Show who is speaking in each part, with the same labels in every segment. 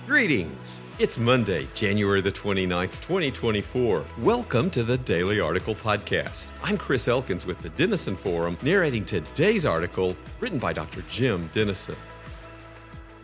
Speaker 1: Greetings! It's Monday, January the 29th, 2024. Welcome to the Daily Article Podcast. I'm Chris Elkins with the Denison Forum, narrating today's article written by Dr. Jim Denison.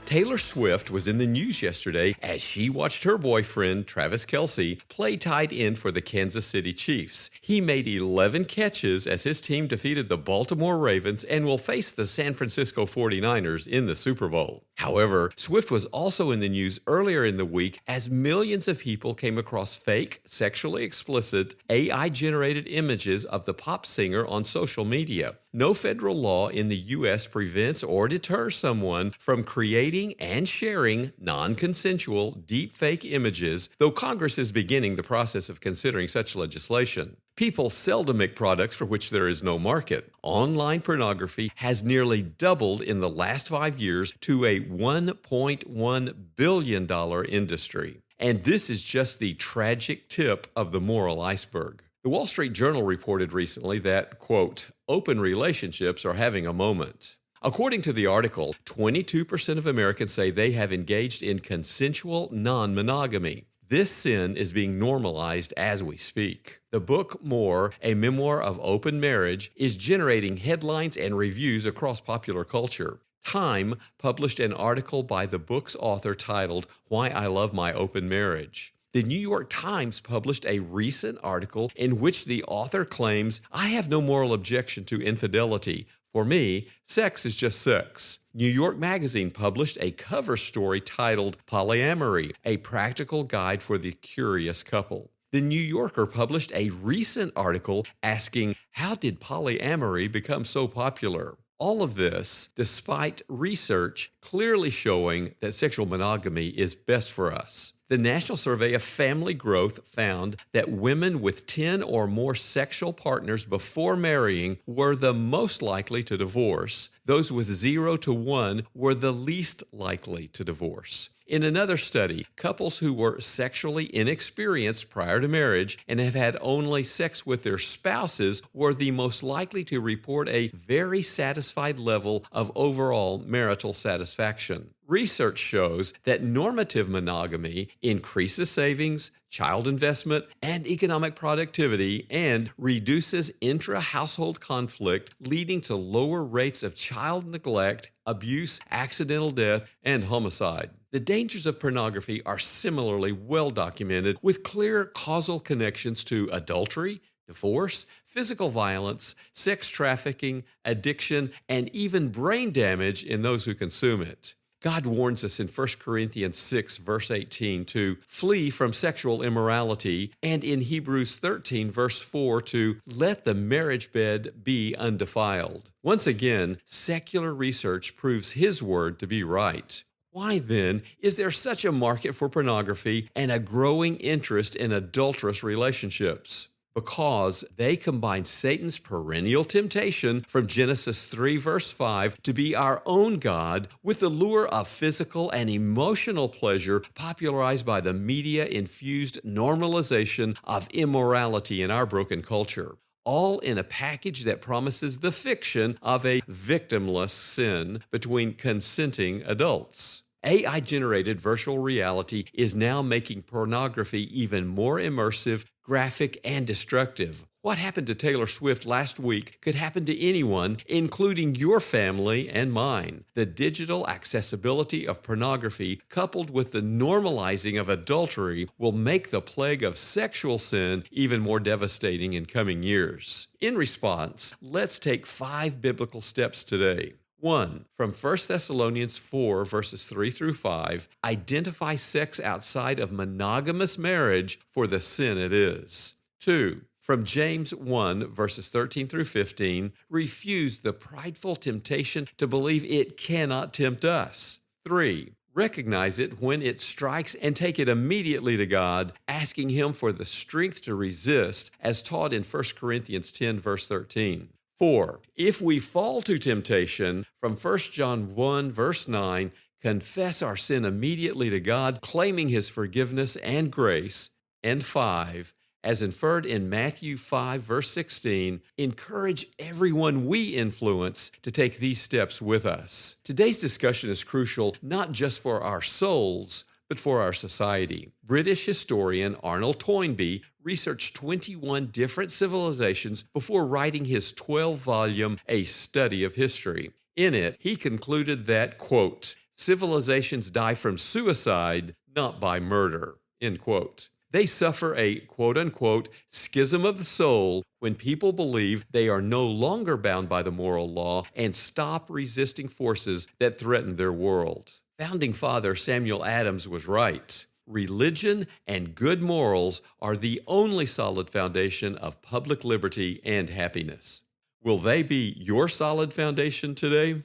Speaker 1: Taylor Swift was in the news yesterday as she watched her boyfriend, Travis Kelce, play tight end for the Kansas City Chiefs. He made 11 catches as his team defeated the Baltimore Ravens and will face the San Francisco 49ers in the Super Bowl. However, Swift was also in the news earlier in the week as millions of people came across fake, sexually explicit, AI-generated images of the pop singer on social media. No federal law in the U.S. prevents or deters someone from creating and sharing non-consensual deepfake images, though Congress is beginning the process of considering such legislation. People seldom make products for which there is no market. Online pornography has nearly doubled in the last 5 years to a $1.1 billion industry. And this is just the tragic tip of the moral iceberg. The Wall Street Journal reported recently that, quote, open relationships are having a moment. According to the article, 22% of Americans say they have engaged in consensual non-monogamy. This sin is being normalized as we speak. The book More, a memoir of open marriage, is generating headlines and reviews across popular culture. Time published an article by the book's author titled, Why I Love My Open Marriage. The New York Times published a recent article in which the author claims, I have no moral objection to infidelity. For me, sex is just sex. New York Magazine published a cover story titled Polyamory, a practical guide for the curious couple. The New Yorker published a recent article asking, how did polyamory become so popular? All of this, despite research clearly showing that sexual monogamy is best for us. The National Survey of Family Growth found that women with 10 or more sexual partners before marrying were the most likely to divorce. Those with 0 to 1 were the least likely to divorce. In another study, couples who were sexually inexperienced prior to marriage and have had only sex with their spouses were the most likely to report a very satisfied level of overall marital satisfaction. Research shows that normative monogamy increases savings, child investment, and economic productivity, and reduces intra-household conflict, leading to lower rates of child neglect, abuse, accidental death, and homicide. The dangers of pornography are similarly well documented, with clear causal connections to adultery, divorce, physical violence, sex trafficking, addiction, and even brain damage in those who consume it. God warns us in 1 Corinthians 6, verse 18, to flee from sexual immorality, and in Hebrews 13, verse 4, to let the marriage bed be undefiled. Once again, secular research proves His word to be right. Why then is there such a market for pornography and a growing interest in adulterous relationships? Because they combine Satan's perennial temptation from Genesis 3 verse 5 to be our own God with the lure of physical and emotional pleasure popularized by the media-infused normalization of immorality in our broken culture. All in a package that promises the fiction of a victimless sin between consenting adults. AI-generated virtual reality is now making pornography even more immersive, graphic, and destructive. What happened to Taylor Swift last week could happen to anyone, including your family and mine. The digital accessibility of pornography, coupled with the normalizing of adultery, will make the plague of sexual sin even more devastating in coming years. In response, let's take 5 biblical steps today. 1. From 1 Thessalonians 4, verses 3 through 5, identify sex outside of monogamous marriage for the sin it is. 2. From James 1, verses 13 through 15, refuse the prideful temptation to believe it cannot tempt us. 3. Recognize it when it strikes and take it immediately to God, asking Him for the strength to resist, as taught in 1 Corinthians 10, verse 13. 4. If we fall to temptation, from 1 John 1, verse 9, confess our sin immediately to God, claiming His forgiveness and grace. And 5. As inferred in Matthew 5, verse 16, encourage everyone we influence to take these steps with us. Today's discussion is crucial not just for our souls, but for our society. British historian Arnold Toynbee researched 21 different civilizations before writing his 12-volume A Study of History. In it, he concluded that, quote, civilizations die from suicide, not by murder, end quote. They suffer a quote-unquote schism of the soul when people believe they are no longer bound by the moral law and stop resisting forces that threaten their world. Founding Father Samuel Adams was right. Religion and good morals are the only solid foundation of public liberty and happiness. Will they be your solid foundation today?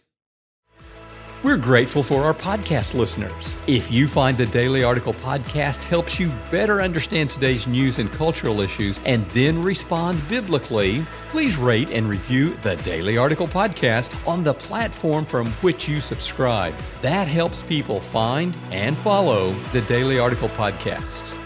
Speaker 1: We're grateful for our podcast listeners. If you find the Daily Article podcast helps you better understand today's news and cultural issues and then respond biblically, please rate and review the Daily Article podcast on the platform from which you subscribe. That helps people find and follow the Daily Article podcast.